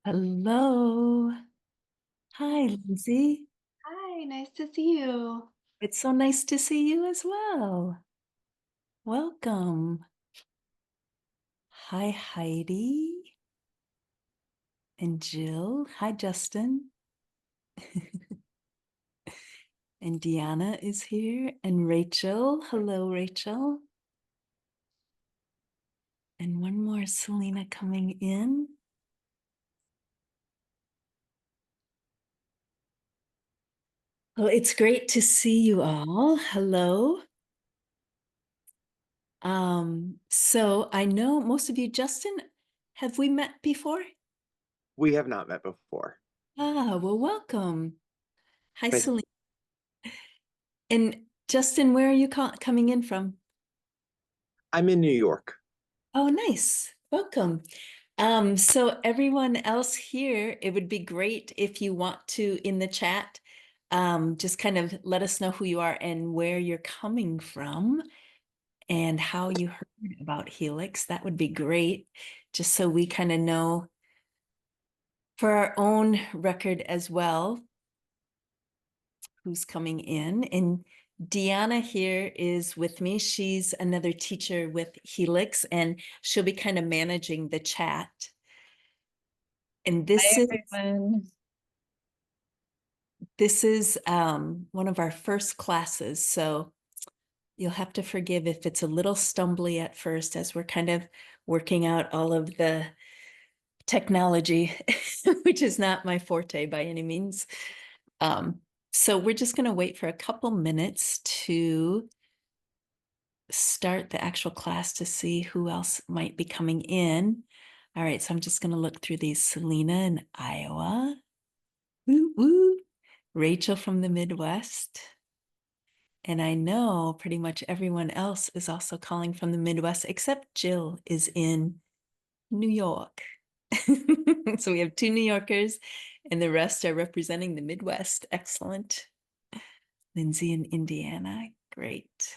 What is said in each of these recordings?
Hello. Hi, Lindsay. Hi, nice to see you. It's so nice to see you as well. Welcome. Hi, Heidi and Jill. Hi, Justin. And Deanna is here. And Rachel. Hello, Rachel. And one more, Selena, coming in. Well, it's great to see you all. Hello. So I know most of you, Justin, have we met before? We have not met before. Well, welcome. Hi, Thank Selena. And Justin, where are you coming in from? I'm in New York. Oh, nice. Welcome. So everyone else here, it would be great if you want to in the chat, just kind of let us know who you are and where you're coming from and how you heard about Helix. That would be great, just so we kind of know for our own record as well who's coming in. And Deanna here is with me. She's another teacher with Helix, and she'll be kind of managing the chat. And Hi, everyone. this is one of our first classes, so you'll have to forgive if it's a little stumbly at first as we're kind of working out all of the technology, which is not my forte by any means. So we're just going to wait for a couple minutes to start the actual class to see who else might be coming in. All right, so I'm just going to look through these. Selena in Iowa. Woo, woo. Rachel from the Midwest. And I know pretty much everyone else is also calling from the Midwest, except Jill is in New York. So we have two New Yorkers, and the rest are representing the Midwest. Excellent. Lindsay in Indiana. Great.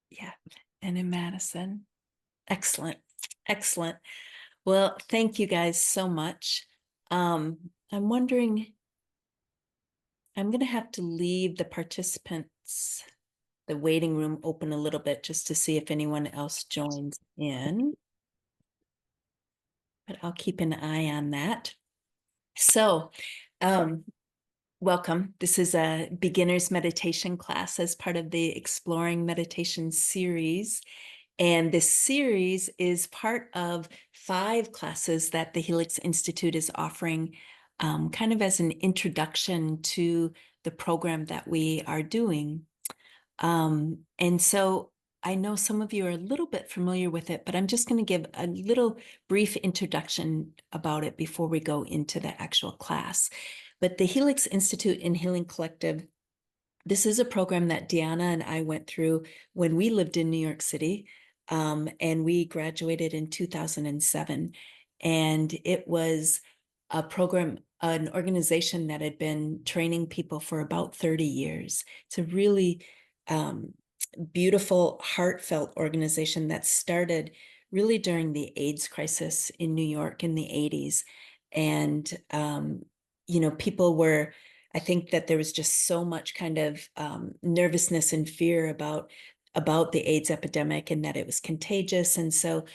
Yeah. And in Madison. Excellent. Excellent. Well, thank you guys so much. I'm wondering, I'm going to have to leave the participants, the waiting room open a little bit just to see if anyone else joins in. But I'll keep an eye on that. So, welcome. This is a beginner's meditation class as part of the Exploring Meditation series. And this series is part of 5 classes that the Helix Institute is offering, kind of as an introduction to the program that we are doing. And so I know some of you are a little bit familiar with it, but I'm just going to give a little brief introduction about it before we go into the actual class. But the Helix Institute and Healing Collective, this is a program that Deanna and I went through when we lived in New York City, and we graduated in 2007. And it was a program, an organization that had been training people for about 30 years. It's a really beautiful, heartfelt organization that started really during the AIDS crisis in New York in the 80s. And, people were, I think that there was just so much kind of nervousness and fear about the AIDS epidemic and that it was contagious. And so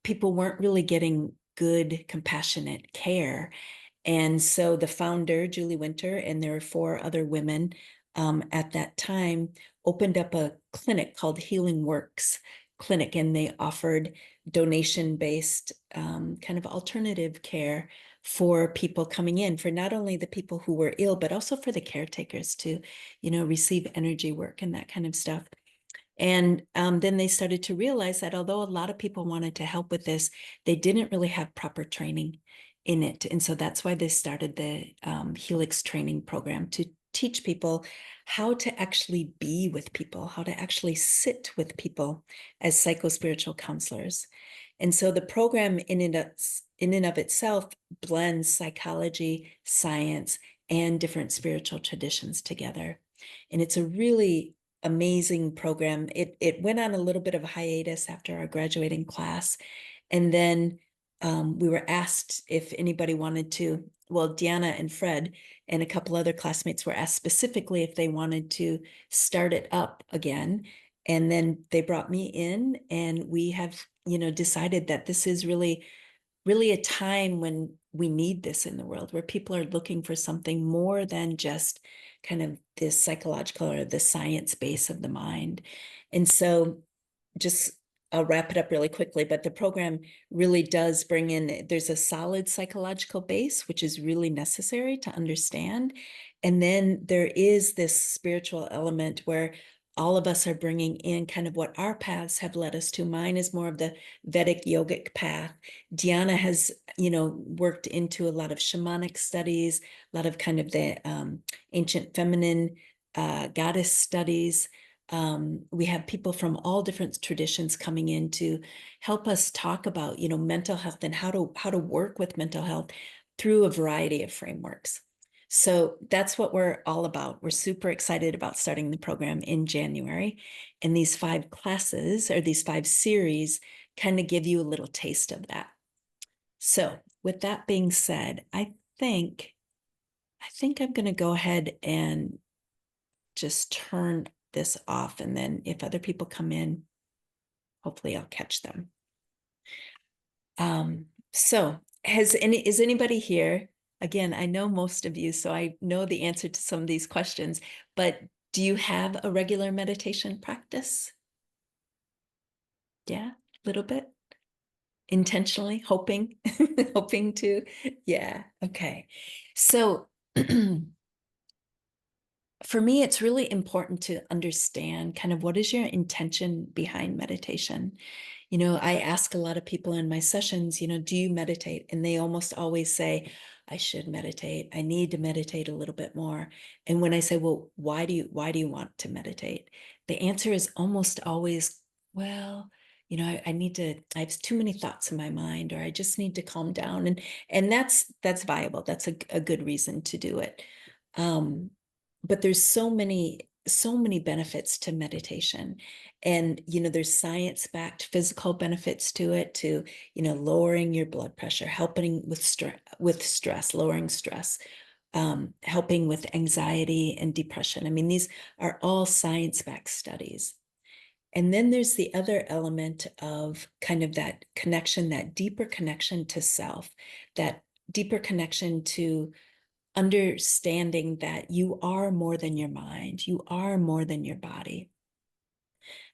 people weren't really getting good, compassionate care. And so the founder, Julie Winter, and there were 4 other women at that time, opened up a clinic called Healing Works Clinic, and they offered donation-based kind of alternative care for people coming in, for not only the people who were ill, but also for the caretakers to, receive energy work and that kind of stuff. And then they started to realize that although a lot of people wanted to help with this, they didn't really have proper training in it. And so that's why they started the Helix Training Program to teach people how to actually be with people, how to actually sit with people as psychospiritual counselors. And so the program in and of itself blends psychology, science, and different spiritual traditions together. And it's a really amazing program. It went on a little bit of a hiatus after our graduating class. And then we were asked if anybody wanted to, well, Deanna and Fred and a couple other classmates were asked specifically if they wanted to start it up again. And then they brought me in, and we have, decided that this is really a time when we need this in the world, where people are looking for something more than just kind of this psychological or the science base of the mind. And so just I'll wrap it up really quickly, but the program really does bring in, there's a solid psychological base, which is really necessary to understand. And then there is this spiritual element where all of us are bringing in kind of what our paths have led us to. Mine is more of the Vedic yogic path. Diana has, worked into a lot of shamanic studies, a lot of kind of the ancient feminine goddess studies. We have people from all different traditions coming in to help us talk about, mental health and how to work with mental health through a variety of frameworks. So that's what we're all about. We're super excited about starting the program in January. And these 5 classes, or these 5 series, kind of give you a little taste of that. So with that being said, I think I'm going to go ahead and just turn this off, and then if other people come in, hopefully I'll catch them. So is anybody here? Again, I know most of you, so I know the answer to some of these questions, but do you have a regular meditation practice? Yeah, a little bit. Intentionally hoping, hoping to. Yeah, okay. So for me, it's really important to understand kind of what is your intention behind meditation. I ask a lot of people in my sessions, do you meditate? And they almost always say, I should meditate. I need to meditate a little bit more. And when I say, well, why do you want to meditate? The answer is almost always, well, I have too many thoughts in my mind, or I just need to calm down. And that's viable. That's a good reason to do it. But there's so many benefits to meditation. And, there's science-backed physical benefits to it, to, lowering your blood pressure, helping with stress, lowering stress, helping with anxiety and depression. I mean, these are all science-backed studies. And then there's the other element of kind of that connection, that deeper connection to self, that deeper connection to understanding that you are more than your mind, you are more than your body.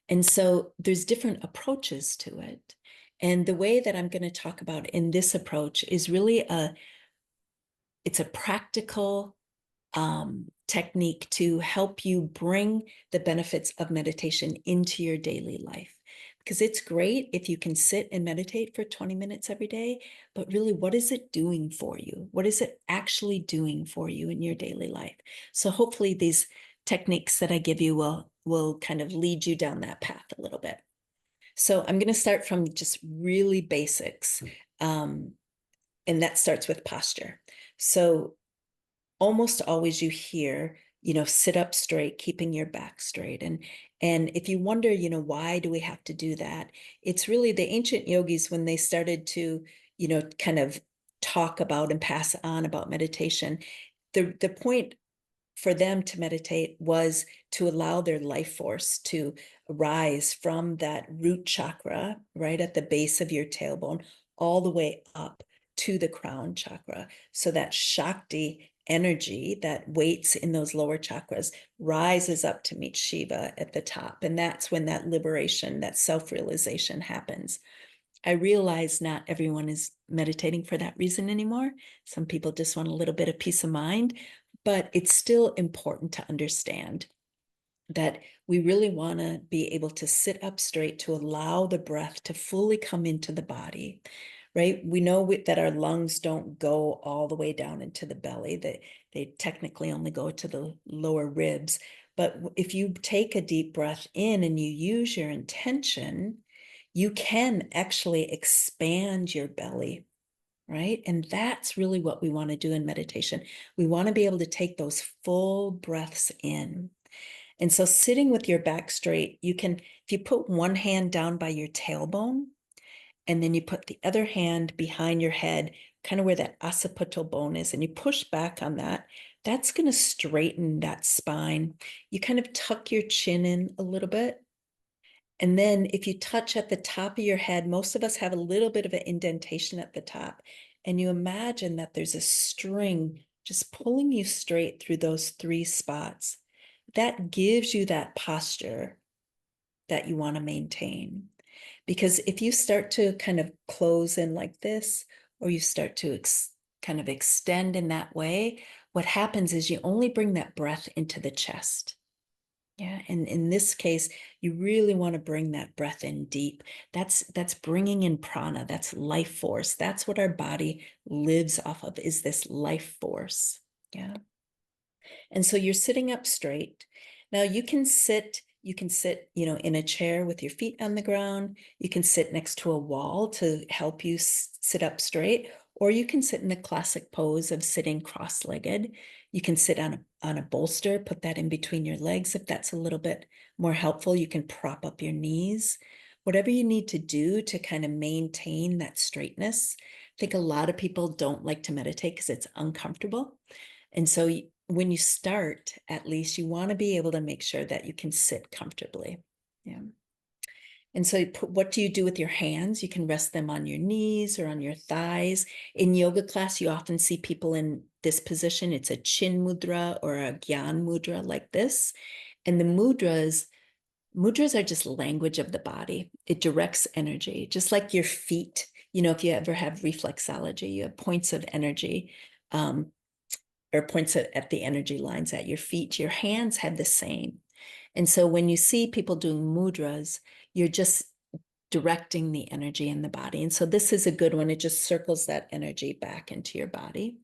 And so there's different approaches to it. And the way that I'm going to talk about in this approach is really it's a practical technique to help you bring the benefits of meditation into your daily life. Because it's great if you can sit and meditate for 20 minutes every day, but really, what is it doing for you? What is it actually doing for you in your daily life? So hopefully these techniques that I give you will kind of lead you down that path a little bit. So I'm going to start from just really basics. And that starts with posture. So almost always you hear, sit up straight, keeping your back straight. And if you wonder, why do we have to do that? It's really the ancient yogis, when they started to, kind of talk about and pass on about meditation, the point for them to meditate was to allow their life force to rise from that root chakra, right at the base of your tailbone, all the way up to the crown chakra. So that Shakti energy that waits in those lower chakras rises up to meet Shiva at the top. And that's when that liberation, that self-realization happens. I realize not everyone is meditating for that reason anymore. Some people just want a little bit of peace of mind, but it's still important to understand that we really want to be able to sit up straight to allow the breath to fully come into the body, right? We know that our lungs don't go all the way down into the belly, that they technically only go to the lower ribs. But if you take a deep breath in and you use your intention, you can actually expand your belly, right? And that's really what we want to do in meditation. We want to be able to take those full breaths in. And so sitting with your back straight, you can, if you put one hand down by your tailbone And then you put the other hand behind your head, kind of where that occipital bone is, and you push back on that. That's going to straighten that spine. You kind of tuck your chin in a little bit. And then if you touch at the top of your head, most of us have a little bit of an indentation at the top. And you imagine that there's a string just pulling you straight through those 3 spots. That gives you that posture that you want to maintain. Because if you start to kind of close in like this, or you start to kind of extend in that way, what happens is you only bring that breath into the chest. Yeah, and in this case, you really want to bring that breath in deep. That's bringing in prana, that's life force. That's what our body lives off of, is this life force. Yeah. And so you're sitting up straight. Now you can sit, in a chair with your feet on the ground. You can sit next to a wall to help you sit up straight, or you can sit in the classic pose of sitting cross-legged. You can sit on a bolster, put that in between your legs if that's a little bit more helpful. You can prop up your knees. Whatever you need to do to kind of maintain that straightness. I think a lot of people don't like to meditate because it's uncomfortable. And so when you start, at least you want to be able to make sure that you can sit comfortably. Yeah. And so what do you do with your hands? You can rest them on your knees or on your thighs. In yoga class, you often see people in this position. It's a chin mudra or a gyan mudra like this. And the mudras are just language of the body. It directs energy, just like your feet. If you ever have reflexology, you have points of energy. Or points at the energy lines at your feet. Your hands have the same. And so when you see people doing mudras, you're just directing the energy in the body. And so this is a good one. It just circles that energy back into your body.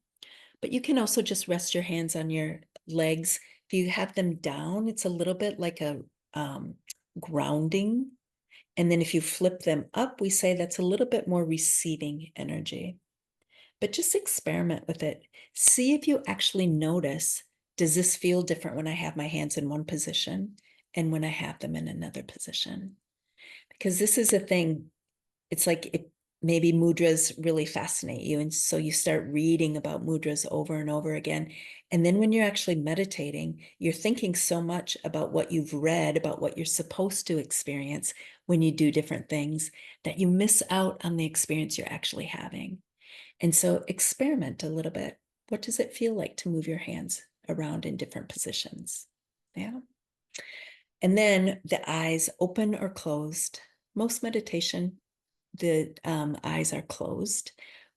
But you can also just rest your hands on your legs. If you have them down, it's a little bit like a grounding. And then if you flip them up, we say that's a little bit more receiving energy. But just experiment with it. See if you actually notice, does this feel different when I have my hands in one position and when I have them in another position? Because this is a thing, it's like maybe mudras really fascinate you. And so you start reading about mudras over and over again. And then when you're actually meditating, you're thinking so much about what you've read, about what you're supposed to experience when you do different things, that you miss out on the experience you're actually having. And so experiment a little bit. What does it feel like to move your hands around in different positions? Yeah. And then the eyes open or closed. Most meditation, the eyes are closed.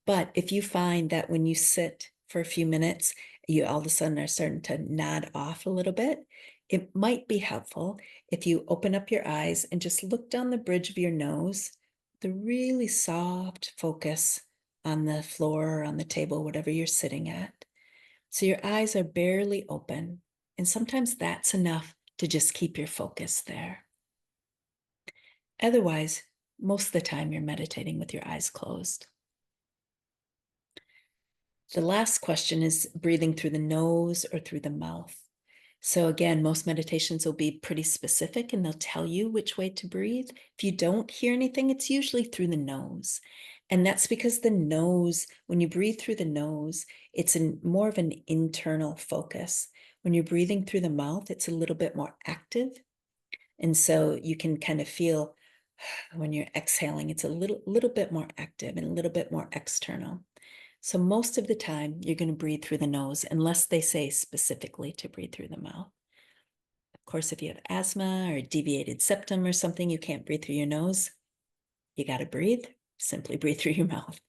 But if you find that when you sit for a few minutes, you all of a sudden are starting to nod off a little bit, it might be helpful if you open up your eyes and just look down the bridge of your nose, the really soft focus on the floor or on the table, whatever you're sitting at. So your eyes are barely open. And sometimes that's enough to just keep your focus there. Otherwise, most of the time you're meditating with your eyes closed. The last question is breathing through the nose or through the mouth. So again, most meditations will be pretty specific and they'll tell you which way to breathe. If you don't hear anything, it's usually through the nose. And that's because the nose, when you breathe through the nose, it's more of an internal focus. When you're breathing through the mouth, it's a little bit more active. And so you can kind of feel when you're exhaling, it's a little bit more active and a little bit more external. So most of the time you're going to breathe through the nose unless they say specifically to breathe through the mouth. Of course, if you have asthma or deviated septum or something, you can't breathe through your nose. You got to breathe, simply breathe through your mouth.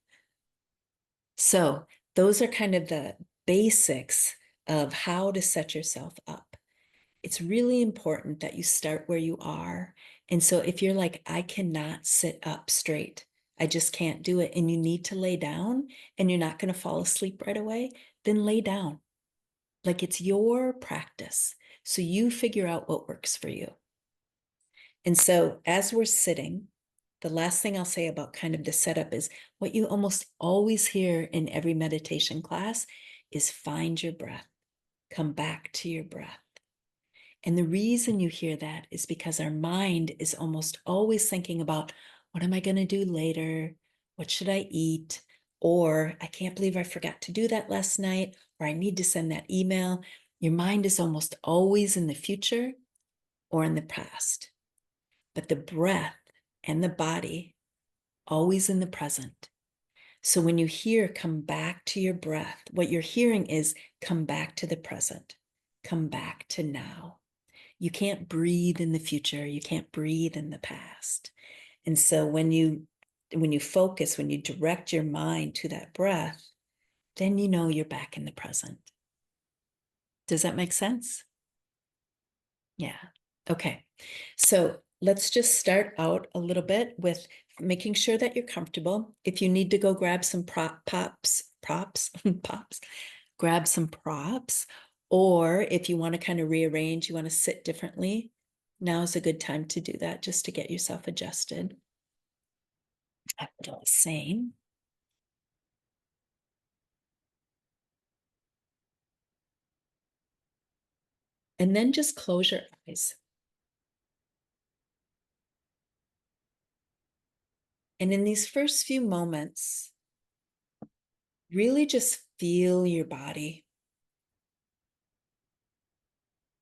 So those are kind of the basics of how to set yourself up. It's really important that you start where you are. And so if you're like, I cannot sit up straight, I just can't do it, and you need to lay down and you're not going to fall asleep right away, then lay down. Like it's your practice. So you figure out what works for you. And so as we're sitting, the last thing I'll say about kind of the setup is what you almost always hear in every meditation class is find your breath, come back to your breath. And the reason you hear that is because our mind is almost always thinking about What am I going to do later? What should I eat? Or I can't believe I forgot to do that last night, or I need to send that email. Your mind is almost always in the future or in the past, but the breath and the body always in the present. So when you hear come back to your breath, what you're hearing is come back to the present, come back to now. You can't breathe in the future, you can't breathe in the past. And so when you focus, when you direct your mind to that breath, then you know you're back in the present. Does that make sense? Yeah. Okay. So let's just start out a little bit with making sure that you're comfortable. If you need to go grab some pops, grab some props. Or if you want to kind of rearrange, you want to sit differently, now is a good time to do that just to get yourself adjusted. I would do the same. And then just close your eyes. And in these first few moments, really just feel your body.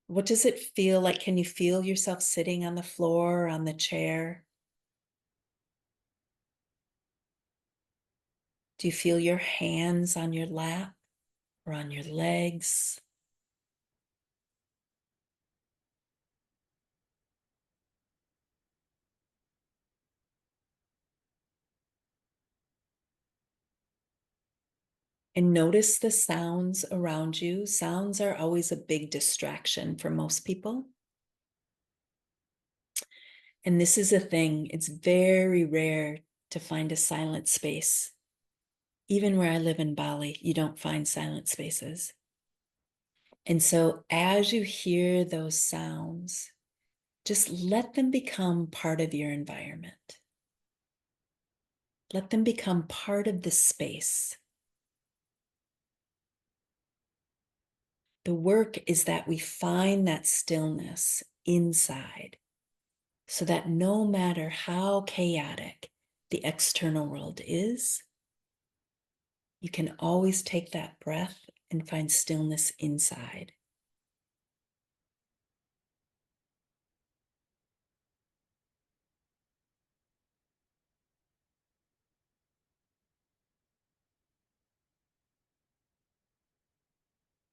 What does it feel like? Can you feel yourself sitting on the floor or on the chair? Do you feel your hands on your lap or on your legs? And notice the sounds around you. Sounds are always a big distraction for most people. And this is a thing, it's very rare to find a silent space. Even where I live in Bali, you don't find silent spaces. And so as you hear those sounds, just let them become part of your environment. Let them become part of the space. The work is that we find that stillness inside so that no matter how chaotic the external world is, you can always take that breath and find stillness inside.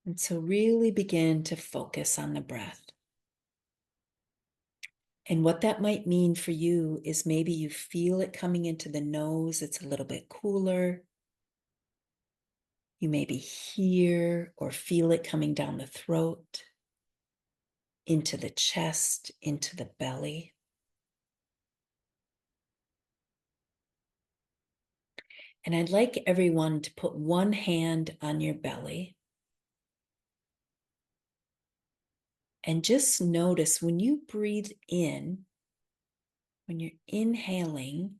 And so really begin to focus on the breath. And what that might mean for you is maybe you feel it coming into the nose, it's a little bit cooler. You maybe hear or feel it coming down the throat, into the chest, into the belly. And I'd like everyone to put one hand on your belly and just notice when you breathe in, when you're inhaling,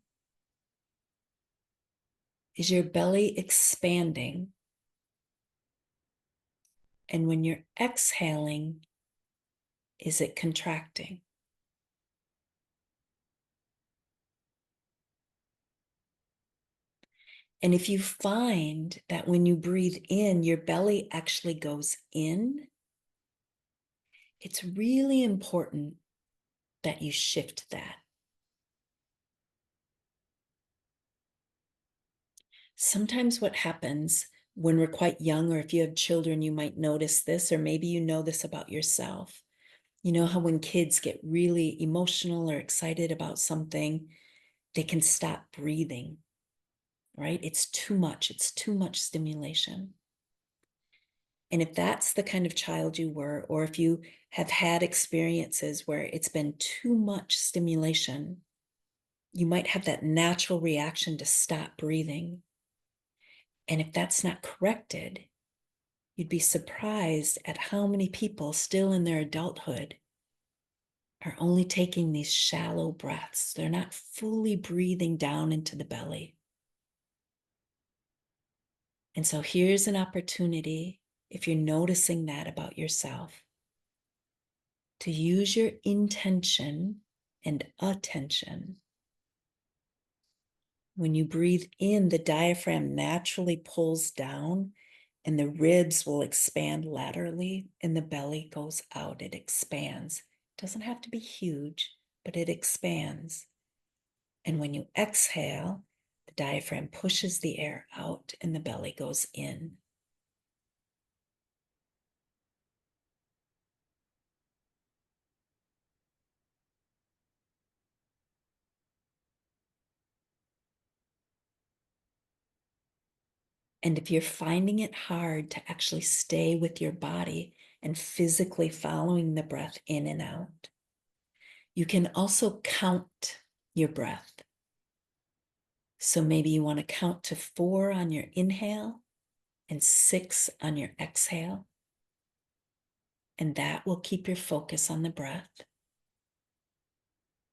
is your belly expanding? And when you're exhaling, is it contracting? And if you find that when you breathe in, your belly actually goes in, it's really important that you shift that. Sometimes what happens when we're quite young, or if you have children, you might notice this, or maybe you know this about yourself. You know how when kids get really emotional or excited about something, they can stop breathing, right? It's too much stimulation. And if that's the kind of child you were, or if you have had experiences where it's been too much stimulation, you might have that natural reaction to stop breathing. And if that's not corrected, you'd be surprised at how many people still in their adulthood are only taking these shallow breaths. They're not fully breathing down into the belly. And so here's an opportunity, if you're noticing that about yourself, to use your intention and attention When you breathe in, the diaphragm naturally pulls down and the ribs will expand laterally and the belly goes out. It expands. It doesn't have to be huge, but it expands. And when you exhale, the diaphragm pushes the air out and the belly goes in. And if you're finding it hard to actually stay with your body and physically following the breath in and out, you can also count your breath. So maybe you want to count to 4 on your inhale and 6 on your exhale. And that will keep your focus on the breath.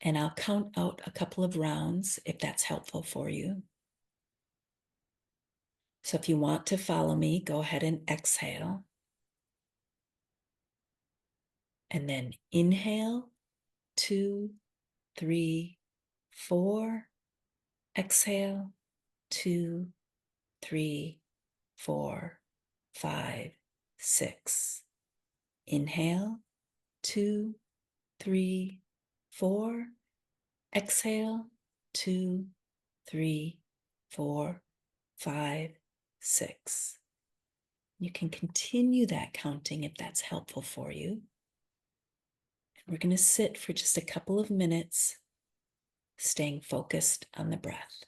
And I'll count out a couple of rounds if that's helpful for you. So if you want to follow me, go ahead and exhale. And then inhale, 2, 3, 4. Exhale, 2, 3, 4, 5, 6. Inhale, 2, 3, 4. Exhale, 2, 3, 4, 5, 6. You can continue that counting if that's helpful for you. And we're going to sit for just a couple of minutes, staying focused on the breath.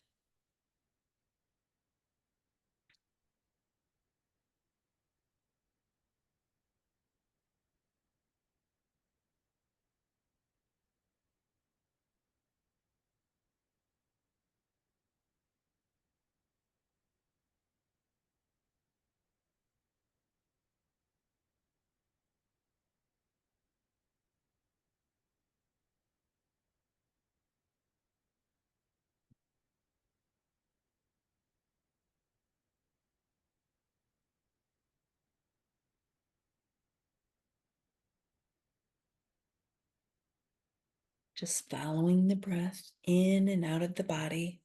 Just following the breath in and out of the body.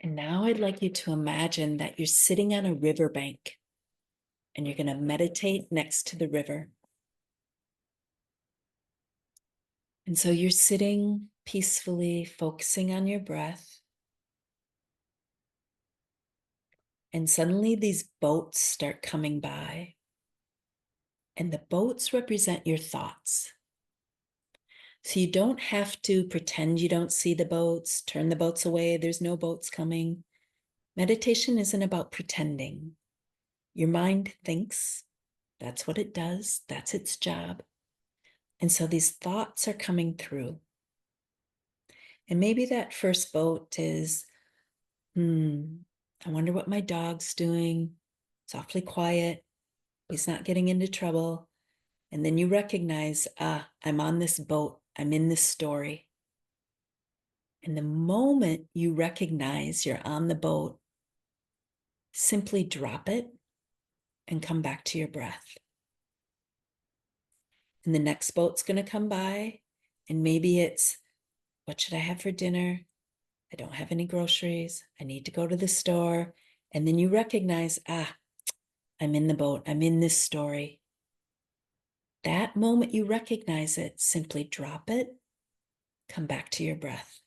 And now I'd like you to imagine that you're sitting on a riverbank and you're going to meditate next to the river. And so you're sitting peacefully, focusing on your breath. And suddenly these boats start coming by. And the boats represent your thoughts. So you don't have to pretend you don't see the boats, turn the boats away, there's no boats coming. Meditation isn't about pretending. Your mind thinks, that's what it does, that's its job. And so these thoughts are coming through. And maybe that first boat is, I wonder what my dog's doing. It's awfully quiet. He's not getting into trouble. And then you recognize, I'm on this boat. I'm in this story. And the moment you recognize you're on the boat, simply drop it and come back to your breath. And the next boat's going to come by. And maybe it's, what should I have for dinner? I don't have any groceries. I need to go to the store. And then you recognize, I'm in the boat. I'm in this story. That moment you recognize it, simply drop it, come back to your breath.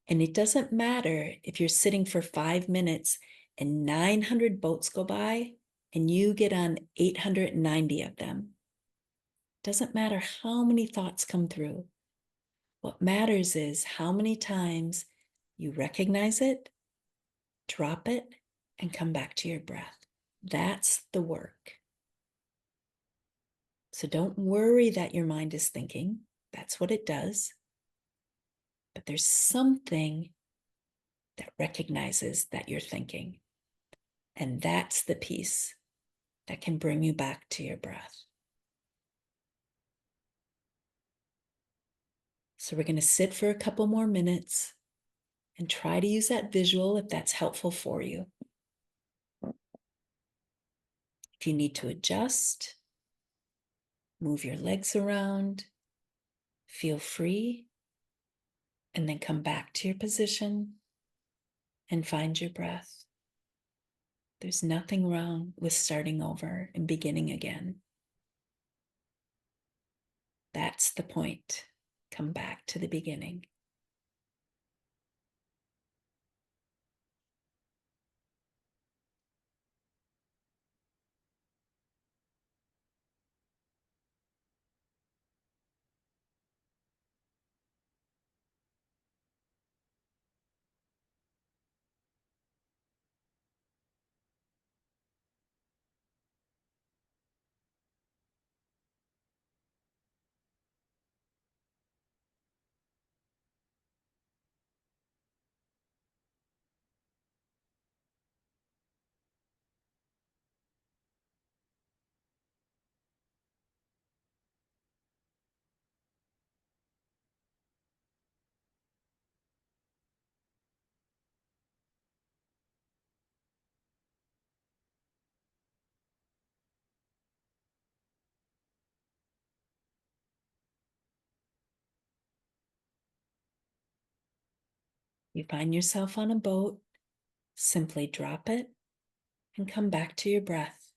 And it doesn't matter if you're sitting for 5 minutes and 900 boats go by and you get on 890 of them. It doesn't matter how many thoughts come through. What matters is how many times you recognize it, drop it, and come back to your breath. That's the work. So don't worry that your mind is thinking. That's what it does. But there's something that recognizes that you're thinking. And that's the piece that can bring you back to your breath. So we're going to sit for a couple more minutes and try to use that visual if that's helpful for you. If you need to adjust, move your legs around, feel free, and then come back to your position and find your breath. There's nothing wrong with starting over and beginning again. That's the point. Come back to the beginning. You find yourself on a boat, simply drop it and come back to your breath.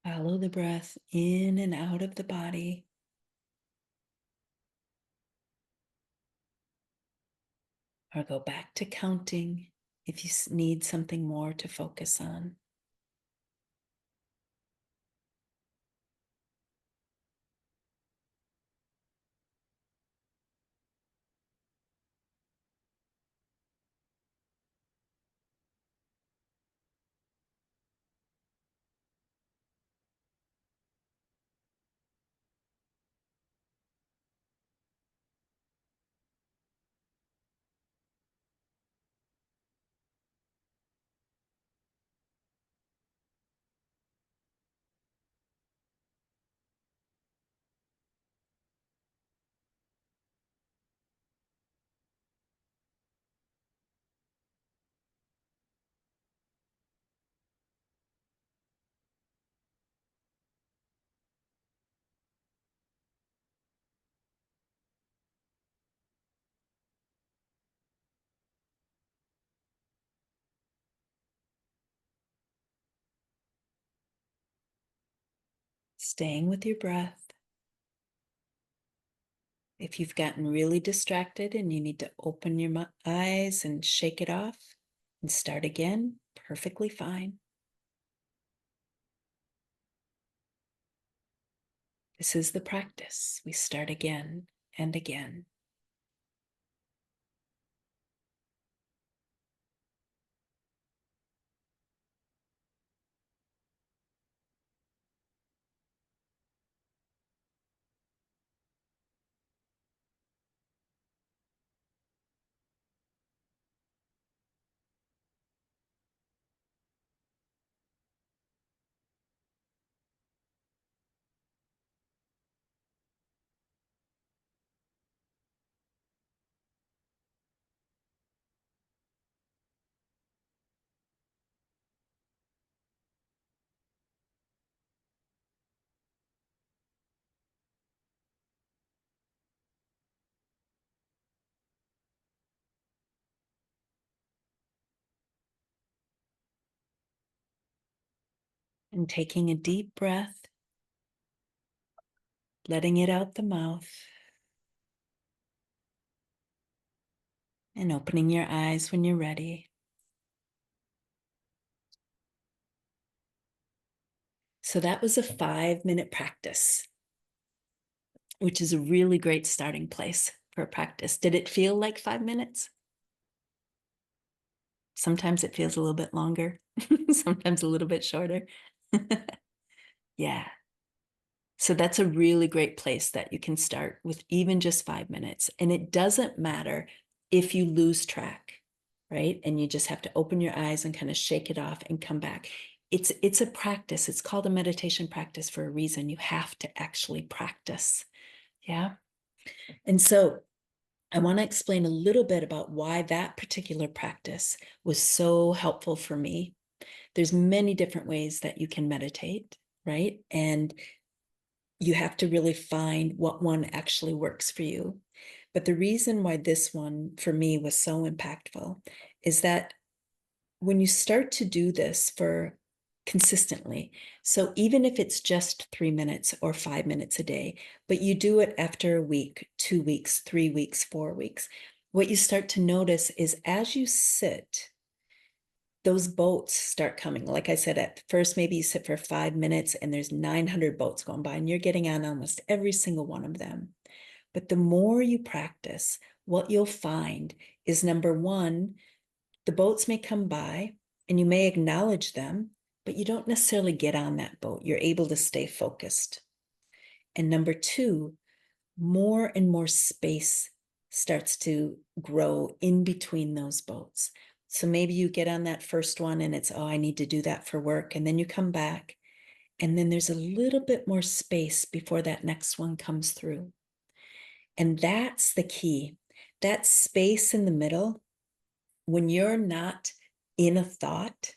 Follow the breath in and out of the body. Or go back to counting if you need something more to focus on. Staying with your breath. If you've gotten really distracted and you need to open your eyes and shake it off and start again, perfectly fine. This is the practice. We start again and again. And taking a deep breath, letting it out the mouth, and opening your eyes when you're ready. So that was a 5-minute practice, which is a really great starting place for a practice. Did it feel like 5 minutes? Sometimes it feels a little bit longer, sometimes a little bit shorter. Yeah. So that's a really great place that you can start with even just 5 minutes. And it doesn't matter if you lose track, right? And you just have to open your eyes and kind of shake it off and come back. It's a practice. It's called a meditation practice for a reason. You have to actually practice. Yeah. And so I want to explain a little bit about why that particular practice was so helpful for me. There's many different ways that you can meditate, right? And you have to really find what one actually works for you. But the reason why this one for me was so impactful is that when you start to do this for consistently, so even if it's just 3 minutes or 5 minutes a day, but you do it after a week, 2 weeks, 3 weeks, 4 weeks, what you start to notice is as you sit, those boats start coming. Like I said, at first, maybe you sit for 5 minutes and there's 900 boats going by and you're getting on almost every single one of them. But the more you practice, what you'll find is number one, the boats may come by and you may acknowledge them, but you don't necessarily get on that boat. You're able to stay focused. And number two, more and more space starts to grow in between those boats. So maybe you get on that first one and it's, oh, I need to do that for work. And then you come back and then there's a little bit more space before that next one comes through. And that's the key. That space in the middle, when you're not in a thought,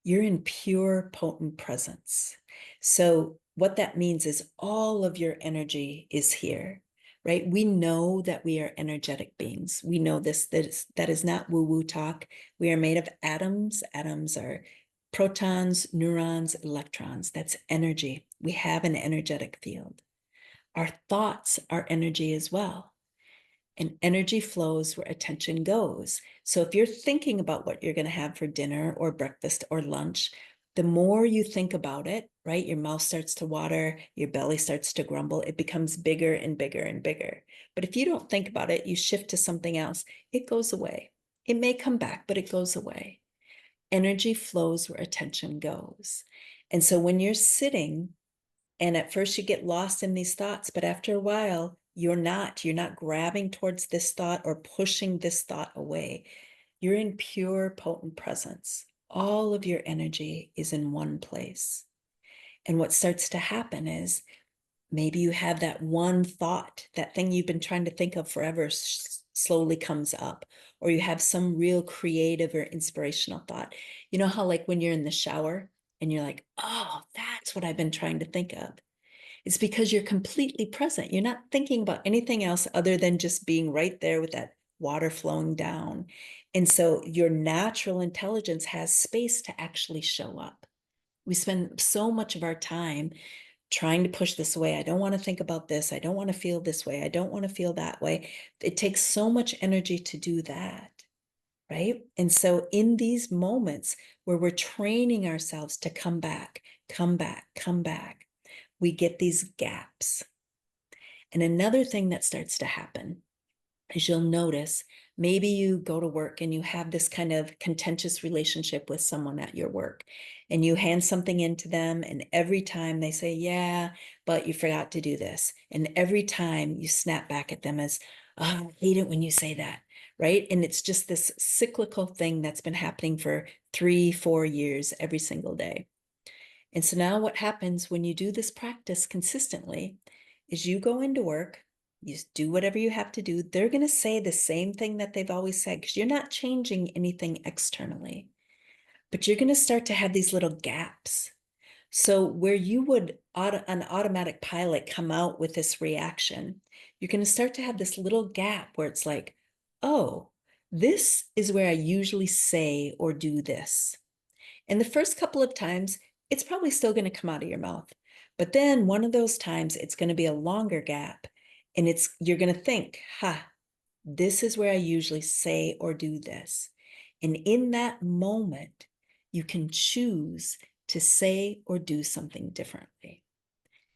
you're in pure, potent presence. So what that means is all of your energy is here, right? We know that we are energetic beings. We know this, that is not woo-woo talk. We are made of atoms. Atoms are protons, neurons, electrons. That's energy. We have an energetic field. Our thoughts are energy as well. And energy flows where attention goes. So if you're thinking about what you're going to have for dinner or breakfast or lunch, the more you think about it, right, your mouth starts to water, your belly starts to grumble, it becomes bigger and bigger and bigger. But if you don't think about it, you shift to something else, it goes away. It may come back, but it goes away. Energy flows where attention goes. And so when you're sitting, and at first you get lost in these thoughts, but after a while, you're not grabbing towards this thought or pushing this thought away. You're in pure, potent presence. All of your energy is in one place. And what starts to happen is maybe you have that one thought, that thing you've been trying to think of forever slowly comes up, or you have some real creative or inspirational thought. You know how like when you're in the shower and you're like, oh, that's what I've been trying to think of. It's because you're completely present. You're not thinking about anything else other than just being right there with that water flowing down. And so your natural intelligence has space to actually show up. We spend so much of our time trying to push this away. I don't want to think about this. I don't want to feel this way. I don't want to feel that way. It takes so much energy to do that, right? And so in these moments where we're training ourselves to come back, come back, come back, we get these gaps. And another thing that starts to happen is you'll notice maybe you go to work and you have this kind of contentious relationship with someone at your work and you hand something in to them and every time they say, yeah, but you forgot to do this. And every time you snap back at them as, oh, I hate it when you say that, right? And it's just this cyclical thing that's been happening for 3-4 years every single day. And so now what happens when you do this practice consistently is you go into work, you do whatever you have to do. They're going to say the same thing that they've always said because you're not changing anything externally, but you're going to start to have these little gaps. So where you would an automatic pilot come out with this reaction, you're going to start to have this little gap where it's like, oh, this is where I usually say or do this. And the first couple of times, it's probably still going to come out of your mouth. But then one of those times it's going to be a longer gap, and you're going to think, this is where I usually say or do this. And in that moment, you can choose to say or do something differently.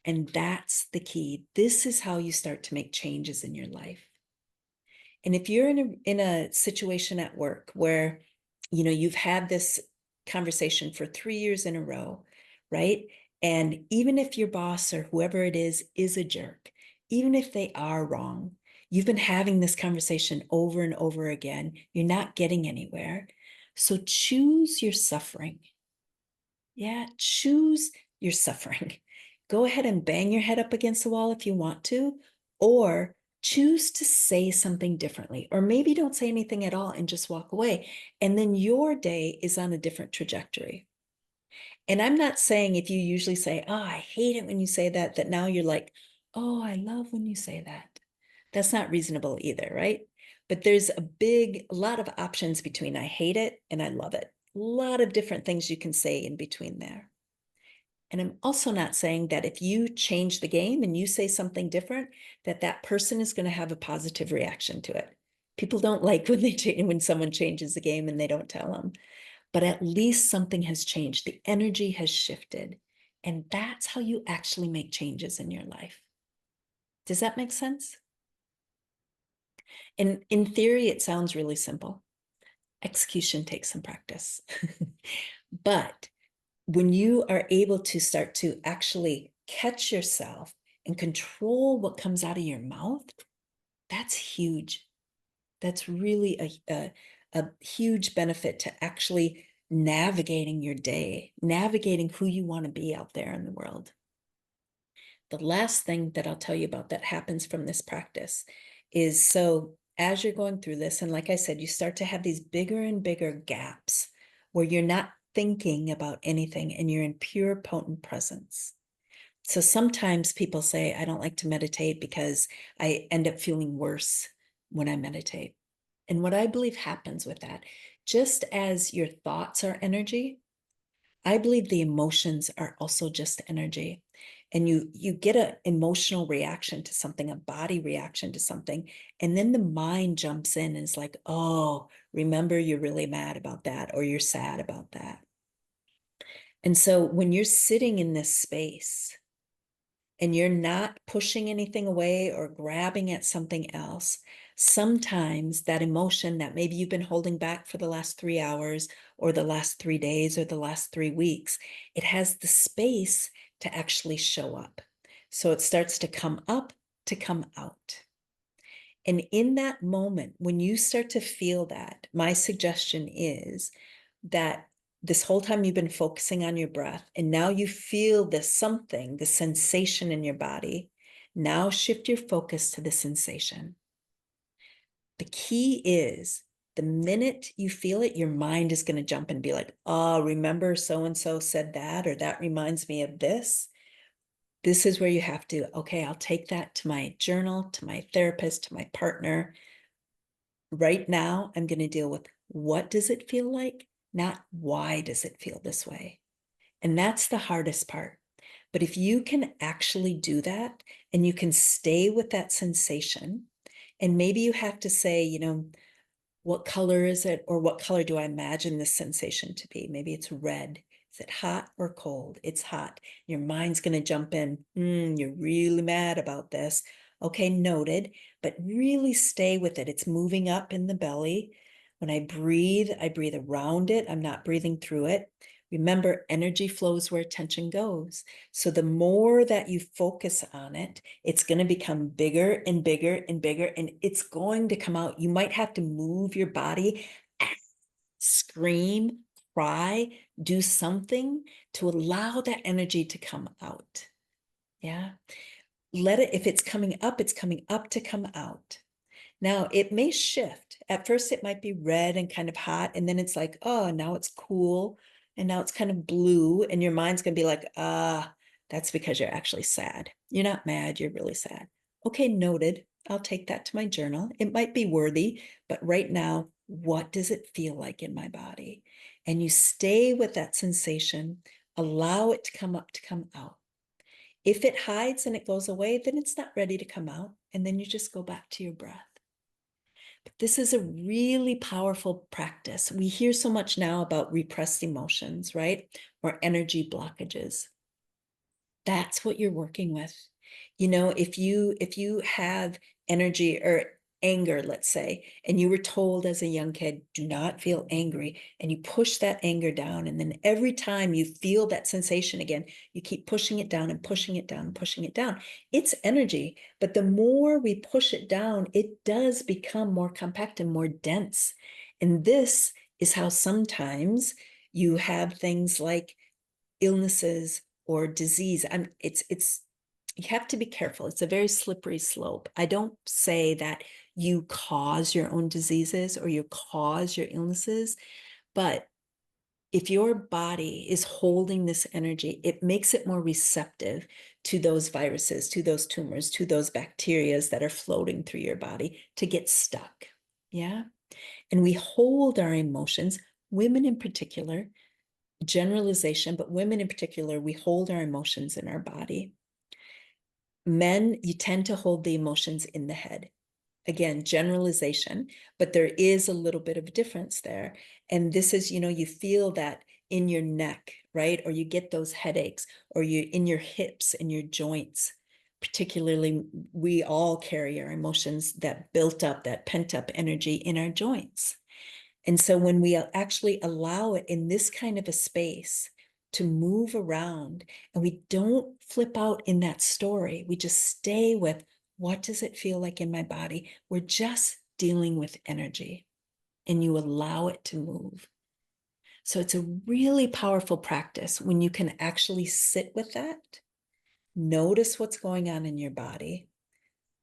And that's the key. This is how you start to make changes in your life. And if you're in a situation at work where, you've had this conversation for 3 years in a row, right? And even if your boss or whoever it is a jerk, even if they are wrong, you've been having this conversation over and over again, you're not getting anywhere. So choose your suffering. Yeah, choose your suffering. Go ahead and bang your head up against the wall if you want to, or choose to say something differently, or maybe don't say anything at all and just walk away. And then your day is on a different trajectory. And I'm not saying if you usually say, oh, I hate it when you say that, that now you're like, oh, I love when you say that. That's not reasonable either, right? But there's a lot of options between I hate it and I love it. A lot of different things you can say in between there. And I'm also not saying that if you change the game and you say something different, that person is going to have a positive reaction to it. People don't like when someone changes the game and they don't tell them. But at least something has changed. The energy has shifted. And that's how you actually make changes in your life. Does that make sense? In theory, it sounds really simple. Execution takes some practice. But when you are able to start to actually catch yourself and control what comes out of your mouth, that's huge. That's really a huge benefit to actually navigating your day, navigating who you want to be out there in the world. The last thing that I'll tell you about that happens from this practice is, so as you're going through this, and like I said, you start to have these bigger and bigger gaps where you're not thinking about anything and you're in pure potent presence. So sometimes people say, I don't like to meditate because I end up feeling worse when I meditate. And what I believe happens with that, just as your thoughts are energy, I believe the emotions are also just energy. And you get an emotional reaction to something, a body reaction to something, and then the mind jumps in and is like, oh, remember you're really mad about that, or you're sad about that. And so when you're sitting in this space and you're not pushing anything away or grabbing at something else, sometimes that emotion that maybe you've been holding back for the last 3 hours or the last 3 days or the last 3 weeks, it has the space to actually show up. So it starts to come up, to come out. And in that moment, when you start to feel that, my suggestion is that this whole time you've been focusing on your breath, and now you feel this something, the sensation in your body. Now shift your focus to the sensation. The key is the minute you feel it, your mind is going to jump and be like, oh, remember so-and-so said that, or that reminds me of this. This is where you have to, okay, I'll take that to my journal, to my therapist, to my partner. Right now, I'm going to deal with what does it feel like, not why does it feel this way. And that's the hardest part. But if you can actually do that and you can stay with that sensation, and maybe you have to say, what color is it? Or what color do I imagine this sensation to be? Maybe it's red. Is it hot or cold? It's hot. Your mind's going to jump in. You're really mad about this. Okay, noted, but really stay with it. It's moving up in the belly. When I breathe around it. I'm not breathing through it. Remember, energy flows where attention goes. So the more that you focus on it, it's going to become bigger and bigger and bigger, and it's going to come out. You might have to move your body, scream, cry, do something to allow that energy to come out. Yeah. Let it, if it's coming up to come out. Now it may shift. At first it might be red and kind of hot, and then it's like, oh, now it's cool, and now it's kind of blue, and your mind's gonna be like, that's because you're actually sad. You're not mad, you're really sad. Okay, noted. I'll take that to my journal. It might be worthy, but right now, what does it feel like in my body? And you stay with that sensation Allow it to come up, to come out. If it hides and it goes away, then it's not ready to come out. And then you just go back to your breath. But this is a really powerful practice. We hear so much now about repressed emotions, right? Or energy blockages. That's what you're working with. You know, if you have energy or anger, let's say, and you were told as a young kid, do not feel angry, and you push that anger down, and then every time you feel that sensation again, you keep pushing it down and pushing it down and pushing it down. It's energy, but the more we push it down, it does become more compact and more dense. And this is how sometimes you have things like illnesses or disease. It's you have to be careful. It's a very slippery slope. I don't say that you cause your own diseases or you cause your illnesses, but if your body is holding this energy, it makes it more receptive to those viruses, to those tumors, to those bacteria that are floating through your body to get stuck. Yeah. And we hold our emotions, women in particular, generalization, but women in particular, we hold our emotions in our body. Men, you tend to hold the emotions in the head. Again, generalization, but there is a little bit of a difference there. And this is, you feel that in your neck, right? Or you get those headaches, or you in your hips, in your joints. Particularly, we all carry our emotions, that built up, that pent up energy in our joints. And so when we actually allow it in this kind of a space to move around, and we don't flip out in that story, we just stay with, what does it feel like in my body? We're just dealing with energy, and you allow it to move. So it's a really powerful practice when you can actually sit with that, notice what's going on in your body,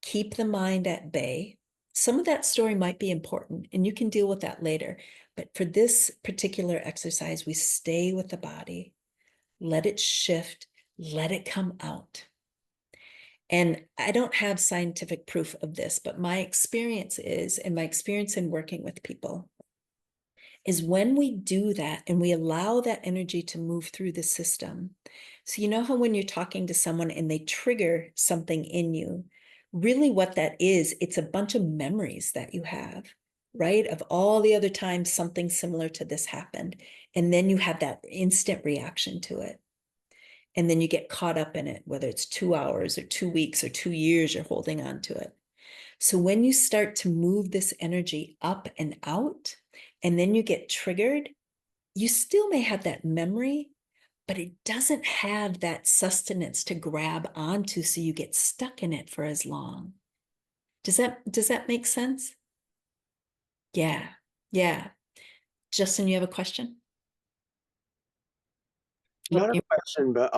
keep the mind at bay. Some of that story might be important, and you can deal with that later. But for this particular exercise, we stay with the body, let it shift, let it come out. And I don't have scientific proof of this, but my experience is, and my experience in working with people, is when we do that and we allow that energy to move through the system. So you know how when you're talking to someone and they trigger something in you, really what that is, it's a bunch of memories that you have, right? Of all the other times something similar to this happened. And then you have that instant reaction to it. And then you get caught up in it, whether it's 2 hours or 2 weeks or 2 years, you're holding on to it. So when you start to move this energy up and out, and then you get triggered, you still may have that memory, but it doesn't have that sustenance to grab onto, so you get stuck in it for as long. Does that make sense? Yeah. Yeah. Justin, you have a question? Not a question, but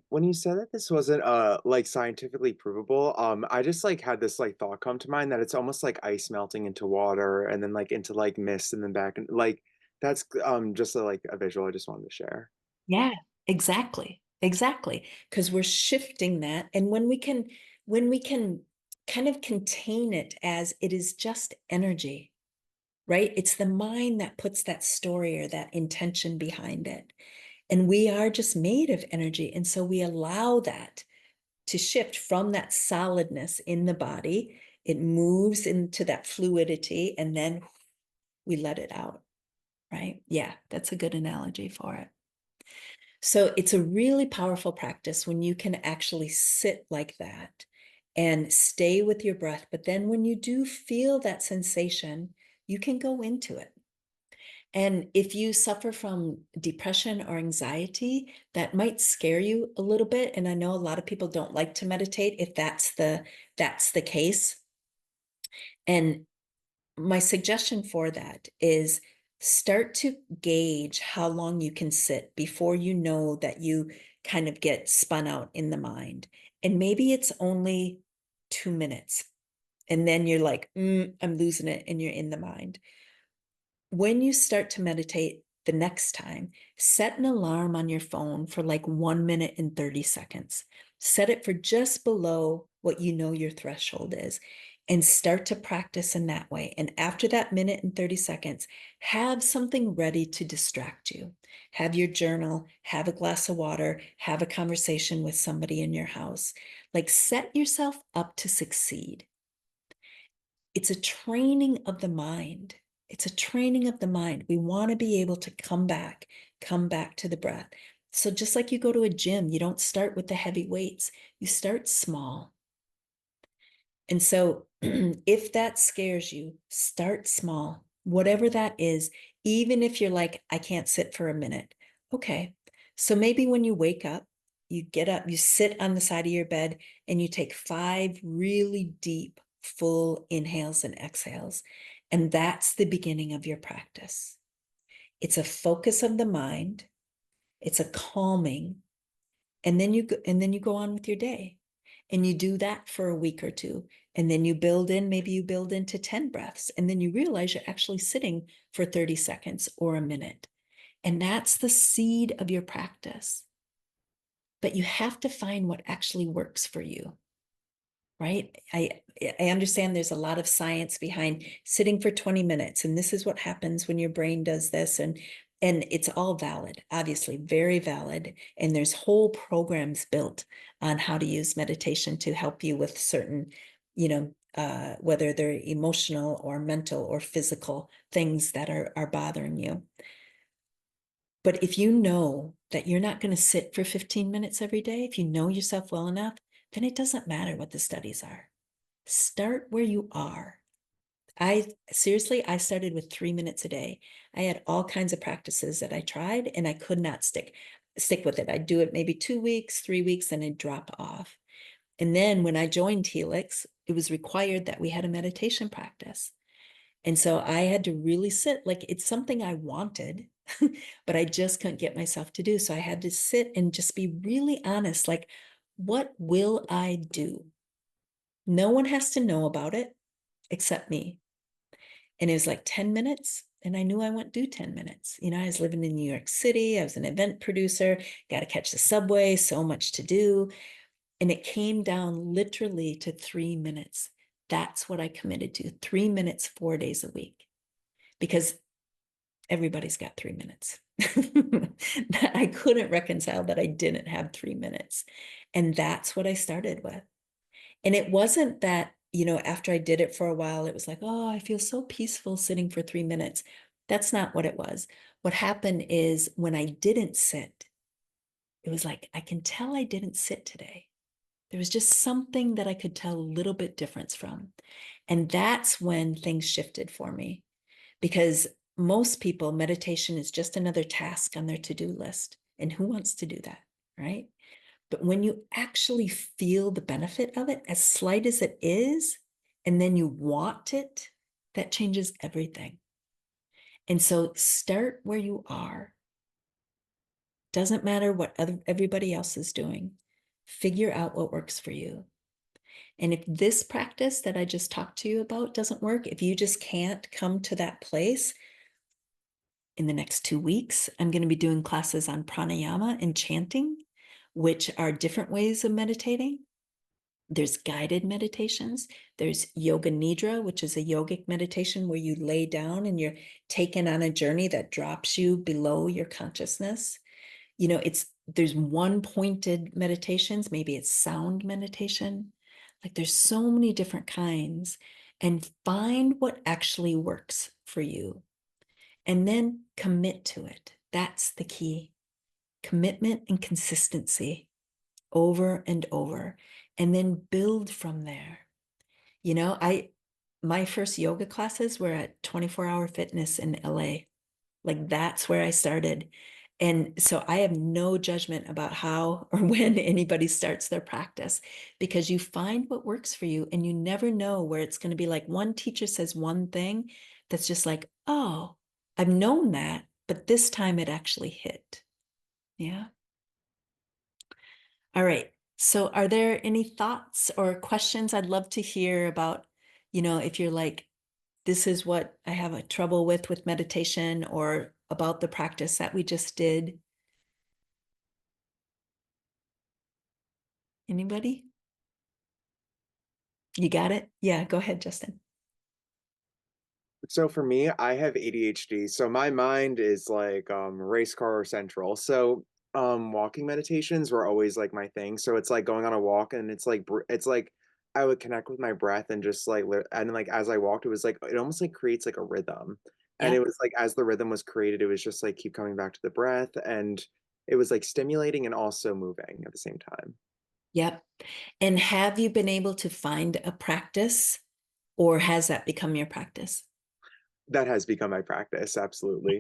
when you said that this wasn't like scientifically provable, I just like had this like thought come to mind that it's almost like ice melting into water and then like into like mist and then back, and like that's just like a visual I just wanted to share. Yeah, exactly. Exactly. Because we're shifting that. And when we can kind of contain it as it is just energy, right? It's the mind that puts that story or that intention behind it. And we are just made of energy. And so we allow that to shift from that solidness in the body. It moves into that fluidity, and then we let it out, right? Yeah, that's a good analogy for it. So it's a really powerful practice when you can actually sit like that and stay with your breath. But then when you do feel that sensation, you can go into it. And if you suffer from depression or anxiety, that might scare you a little bit. And I know a lot of people don't like to meditate if that's the case. And my suggestion for that is start to gauge how long you can sit before you know that you kind of get spun out in the mind. And maybe it's only 2 minutes. And then you're like, I'm losing it. And you're in the mind. When you start to meditate the next time, set an alarm on your phone for like 1 minute and 30 seconds. Set it for just below what you know your threshold is. and start to practice in that way. And after that minute and 30 seconds, have something ready to distract you. Have your journal, have a glass of water, have a conversation with somebody in your house. Like, set yourself up to succeed. It's a training of the mind. It's a training of the mind. We want to be able to come back to the breath. So just like you go to a gym, you don't start with the heavy weights, you start small. And so if that scares you, start small, whatever that is, even if you're like, I can't sit for a minute. Okay. So maybe when you wake up, you get up, you sit on the side of your bed, and you take 5 really deep, full inhales and exhales. And that's the beginning of your practice. It's a focus of the mind. It's a calming. And then you go on with your day. And you do that for a week or two. And then maybe you build into 10 breaths. And then you realize you're actually sitting for 30 seconds or a minute. And that's the seed of your practice. But you have to find what actually works for you, right? I understand there's a lot of science behind sitting for 20 minutes. And this is what happens when your brain does this. And it's all valid, obviously, very valid. And there's whole programs built on how to use meditation to help you with certain, whether they're emotional or mental or physical things that are bothering you. But if you know that you're not going to sit for 15 minutes every day, if you know yourself well enough, then it doesn't matter what the studies are. Start where you are. I started with 3 minutes a day. I had all kinds of practices that I tried, and I could not stick with it. I'd do it maybe 2 weeks, 3 weeks, and I'd drop off. And then when I joined Helix, it was required that we had a meditation practice. And so I had to really sit, like, it's something I wanted, but I just couldn't get myself to do. So I had to sit and just be really honest, like, what will I do? No one has to know about it except me. And it was like 10 minutes. And I knew I wouldn't do 10 minutes. I was living in New York City. I was an event producer, got to catch the subway, so much to do. And it came down literally to 3 minutes. That's what I committed to, 3 minutes, 4 days a week, because everybody's got 3 minutes. I couldn't reconcile that I didn't have 3 minutes. And that's what I started with. And it wasn't that, after I did it for a while, it was like, oh, I feel so peaceful sitting for 3 minutes. That's not what it was. What happened is when I didn't sit, it was like, I can tell I didn't sit today. There was just something that I could tell a little bit difference from. And that's when things shifted for me, because most people, meditation is just another task on their to-do list. And who wants to do that, right? But when you actually feel the benefit of it, as slight as it is, and then you want it, that changes everything. And so start where you are. Doesn't matter what everybody else is doing. Figure out what works for you. And if this practice that I just talked to you about doesn't work, if you just can't come to that place, in the next 2 weeks, I'm going to be doing classes on pranayama and chanting, which are different ways of meditating. There's guided meditations. There's yoga nidra, which is a yogic meditation where you lay down and you're taken on a journey that drops you below your consciousness. There's one pointed meditations, maybe it's sound meditation. Like, there's so many different kinds, and find what actually works for you. And then commit to it. That's the key. Commitment and consistency over and over, and then build from there. My first yoga classes were at 24 Hour Fitness in LA. Like, that's where I started. And so I have no judgment about how or when anybody starts their practice, because you find what works for you, and you never know where it's going to be. Like, one teacher says one thing that's just like, oh, I've known that, but this time it actually hit. Yeah. All right. So are there any thoughts or questions? I'd love to hear about, if you're like, this is what I have a trouble with meditation, or about the practice that we just did. Anybody? You got it? Yeah, go ahead, Justin. So for me, I have ADHD. So my mind is like race car central. So walking meditations were always like my thing. So it's like going on a walk and it's like it's like I would connect with my breath and just like and like as I walked, it was like it almost like creates like a rhythm. And it Yep, was like as the rhythm was created, it was just like keep coming back to the breath and it was like stimulating and also moving at the same time. yep. And have you been able to find a practice, or has that become your practice? That has become my practice, absolutely.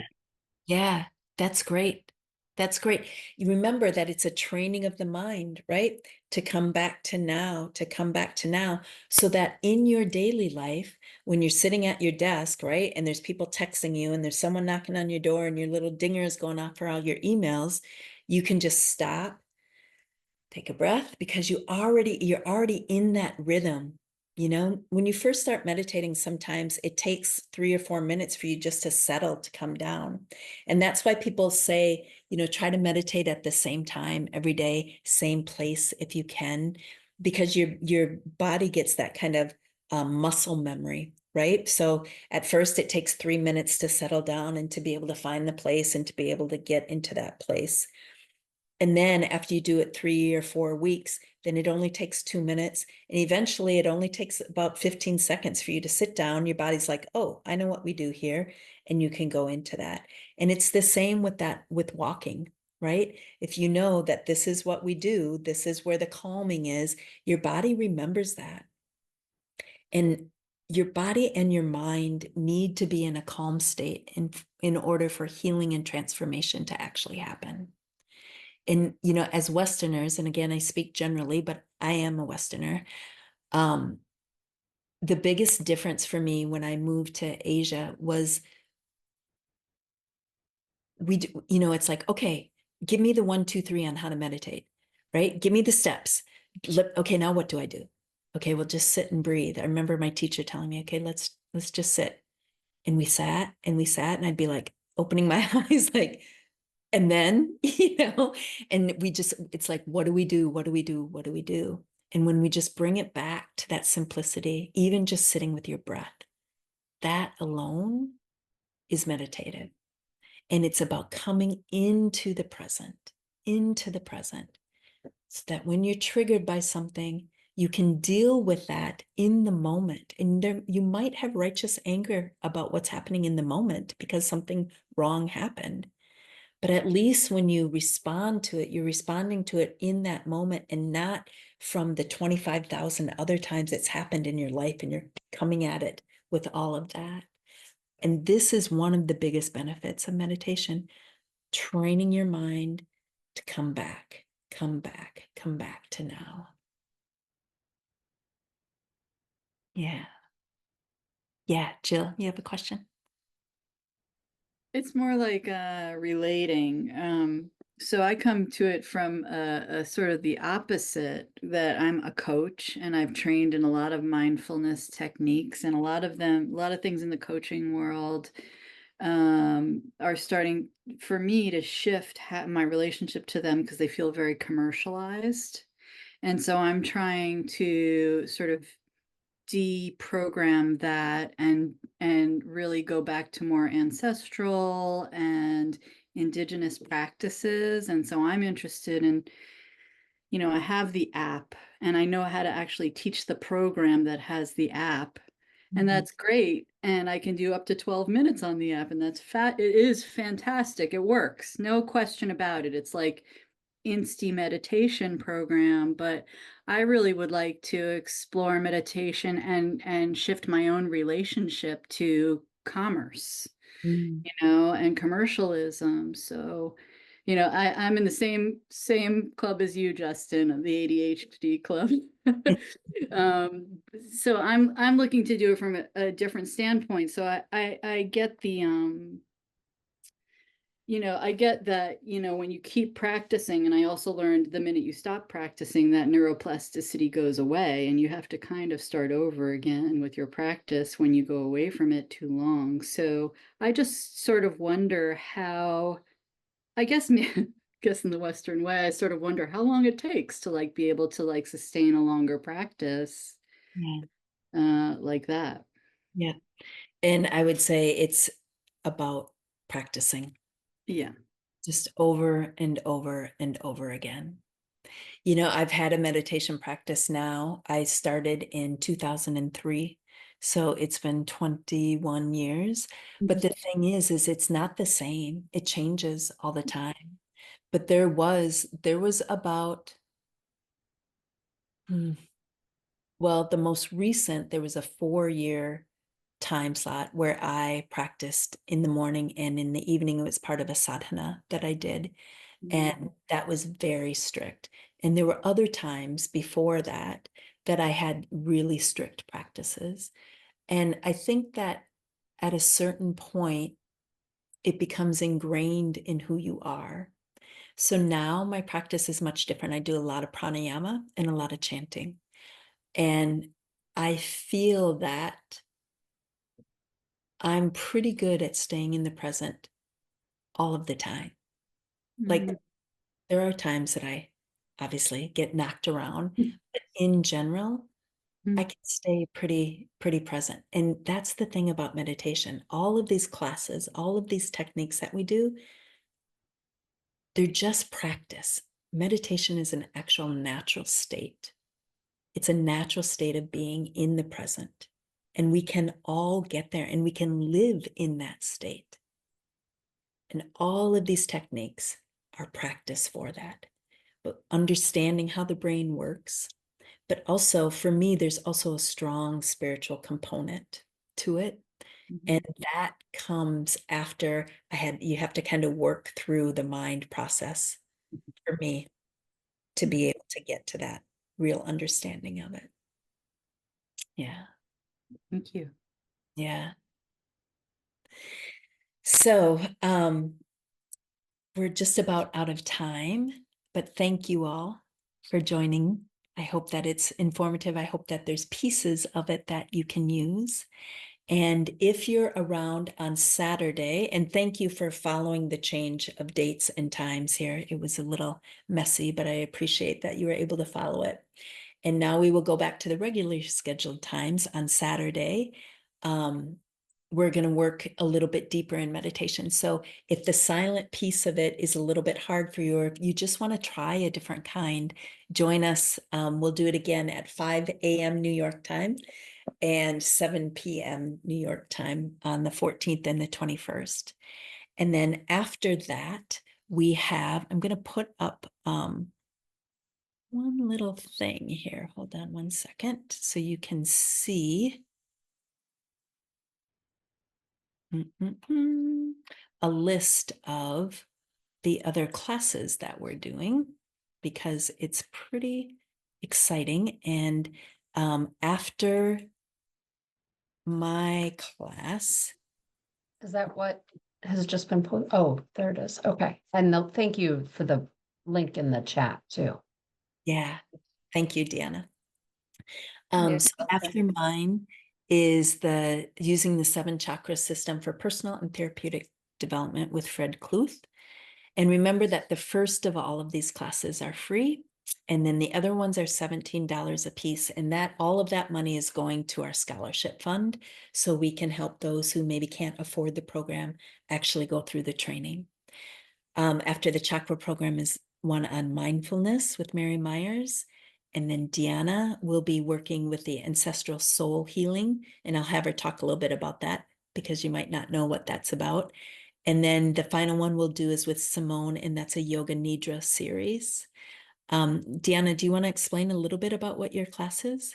Yeah, that's great. That's great. You remember that it's a training of the mind, right? To come back to now, to come back to now, so that in your daily life, when you're sitting at your desk, right, and there's people texting you and there's someone knocking on your door and your little dinger is going off for all your emails, you can just stop, take a breath, because you're already in that rhythm. You know, when you first start meditating, sometimes it takes 3 or 4 minutes for you just to settle, to come down. And that's why people say, try to meditate at the same time every day, same place if you can, because your body gets that kind of muscle memory, right? So at first it takes 3 minutes to settle down and to be able to find the place and to be able to get into that place. And then after you do it 3 or 4 weeks, then it only takes 2 minutes. And eventually it only takes about 15 seconds for you to sit down. Your body's like, oh, I know what we do here. And you can go into that. And it's the same with that, with walking, right? If you know that this is what we do, this is where the calming is, your body remembers that. And your body and your mind need to be in a calm state in order for healing and transformation to actually happen. And as Westerners, and again I speak generally, but I am a Westerner, um the biggest difference for me when I moved to Asia was it's like, okay, give me the 1 2 3 on how to meditate, right? Give me the steps. Okay, now what do I do? Okay, well, just sit and breathe. I remember my teacher telling me, okay, let's just sit. And we sat and we sat, and I'd be like opening my eyes, like, and then, and it's like, what do we do? What do we do? What do we do? And when we just bring it back to that simplicity, even just sitting with your breath, that alone is meditative. And it's about coming into the present, so that when you're triggered by something, you can deal with that in the moment. And you might have righteous anger about what's happening in the moment because something wrong happened. But at least when you respond to it, you're responding to it in that moment and not from the 25,000 other times it's happened in your life, and you're coming at it with all of that. And this is one of the biggest benefits of meditation, training your mind to come back, come back, come back to now. Yeah. Yeah. Jill, you have a question? It's more like relating. So I come to it from a sort of the opposite, that I'm a coach and I've trained in a lot of mindfulness techniques, and a lot of things in the coaching world are starting for me to shift my relationship to them because they feel very commercialized. And so I'm trying to sort of deprogram that and really go back to more ancestral and indigenous practices. And so I'm interested in, I have the app and I know how to actually teach the program that has the app. And Mhm. that's great. And I can do up to 12 minutes on the app. And it is fantastic. It works. No question about it. It's like Insti meditation program, but I really would like to explore meditation and shift my own relationship to commerce, Mm. and commercialism. So, I'm in the same club as you, Justin, the ADHD club. So I'm looking to do it from a different standpoint. So I get I get that, when you keep practicing, and I also learned the minute you stop practicing, that neuroplasticity goes away and you have to kind of start over again with your practice when you go away from it too long. So I just sort of wonder how, I guess, guess in the Western way, I sort of wonder how long it takes to like be able to like sustain a longer practice. Yeah. like that. Yeah. And I would say it's about practicing Yeah. just over and over and over again. You know, I've had a meditation practice now. I started in 2003. So it's been 21 years. But the thing is it's not the same. It changes all the time. But there was about, well, the most recent, there was a 4-year time slot where I practiced in the morning and in the evening. It was part of a sadhana that I did. And that was very strict. And there were other times before that that I had really strict practices. And I think that at a certain point, it becomes ingrained in who you are. So now my practice is much different. I do a lot of pranayama and a lot of chanting. And I feel that I'm pretty good at staying in the present all of the time. Like there are times that I obviously get knocked around, but in general, I can stay pretty present. And that's the thing about meditation. All of these classes, all of these techniques that we do, they're just practice. Meditation is an actual natural state. It's a natural state of being in the present. And we can all get there and we can live in that state. And all of these techniques are practice for that. But understanding how the brain works, but also for me, there's also a strong spiritual component to it. And that comes after you have to kind of work through the mind process for me to be able to get to that real understanding of it. Yeah. Thank you. Yeah. So, we're just about out of time, but thank you all for joining. I hope that it's informative. I hope that there's pieces of it that you can use. And if you're around on Saturday, and thank you for following the change of dates and times here. It was a little messy, but I appreciate that you were able to follow it. And now we will go back to the regularly scheduled times on Saturday. We're going to work a little bit deeper in meditation. So if the silent piece of it is a little bit hard for you, or if you just want to try a different kind, join us. We'll do it again at 5 a.m. New York time and 7 p.m. New York time on the 14th and the 21st. And then after that, I'm going to put up one little thing here. Hold on one second so you can see a list of the other classes that we're doing because it's pretty exciting. And after my class, Is that what has just been put? Oh, there it is. Okay. And thank you for the link in the chat too. yeah, thank you, Deanna. You're So welcome. after mine is using the 7 chakra system for personal and therapeutic development with Fred Kluth. And remember that the first of all of these classes are free. And then the other ones are $17 a piece. And all of that money is going to our scholarship fund. So we can help those who maybe can't afford the program actually go through the training. After the chakra program is one on mindfulness with Mary Myers. And then Deanna will be working with the ancestral soul healing. And I'll have her talk a little bit about that because you might not know what that's about. And then the final one we'll do is with Simone, and that's a Yoga Nidra series. Deanna, do you want to explain a little bit about what your class is?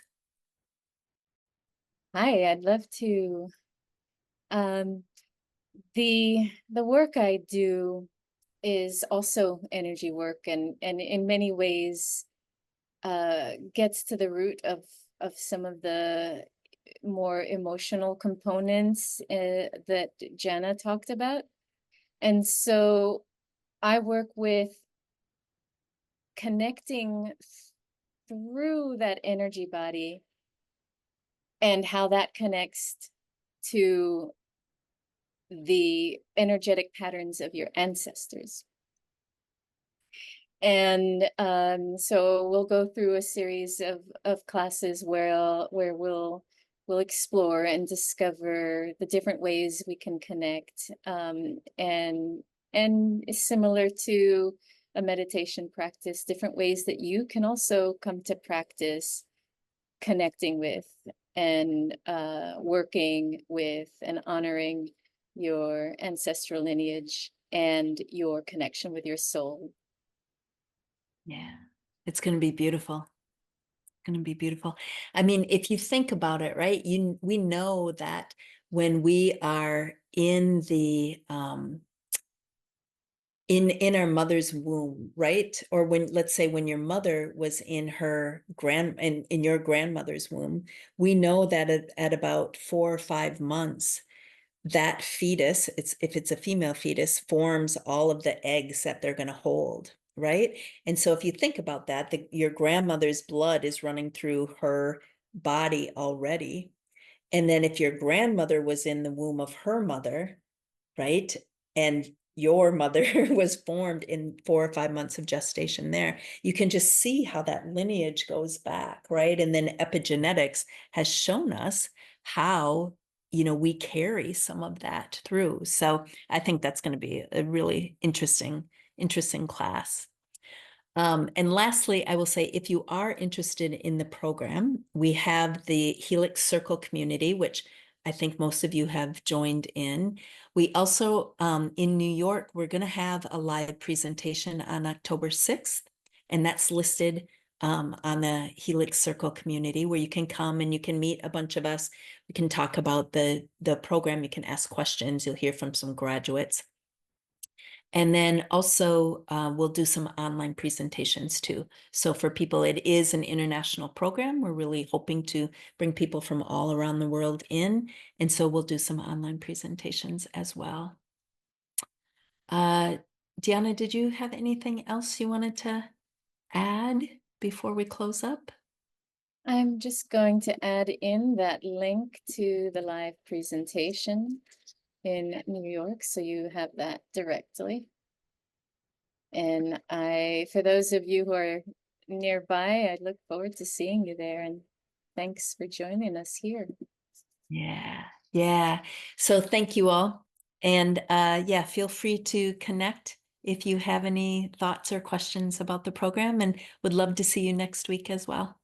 Hi, I'd love to. Um, the work I do is also energy work, and in many ways gets to the root of some of the more emotional components that Jana talked about. And so I work with connecting through that energy body and how that connects to the energetic patterns of your ancestors. And so we'll go through a series of classes where we'll explore and discover the different ways we can connect, and it's similar to a meditation practice, different ways that you can also come to practice connecting with and working with and honoring your ancestral lineage and your connection with your soul. Yeah, it's going to be beautiful. Going to be beautiful. I mean, if you think about it, right, we know that when we are in the in our mother's womb, right, or when, let's say, when your mother was in in your grandmother's womb, we know that at about 4 or 5 months, that fetus, if it's a female fetus, forms all of the eggs that they're going to hold, right? And so if you think about that, your grandmother's blood is running through her body already. And then if your grandmother was in the womb of her mother, right, and your mother was formed in 4 or 5 months of gestation there, you can just see how that lineage goes back, right? And then epigenetics has shown us how, we carry some of that through. So I think that's going to be a really interesting class. And lastly, I will say, if you are interested in the program, we have the Helix Circle community, which I think most of you have joined in. We also, in New York, we're going to have a live presentation on October 6th, and that's listed on the Helix Circle community, where you can come and you can meet a bunch of us. We can talk about the program. You can ask questions. You'll hear from some graduates. And then also we'll do some online presentations too. So for people, it is an international program. We're really hoping to bring people from all around the world in. And so we'll do some online presentations as well. Deanna, did you have anything else you wanted to add before we close up? I'm just going to add in that link to the live presentation in New York, so you have that directly. And for those of you who are nearby, I look forward to seeing you there, and thanks for joining us here. Yeah. So thank you all. And yeah, feel free to connect if you have any thoughts or questions about the program, and would love to see you next week as well.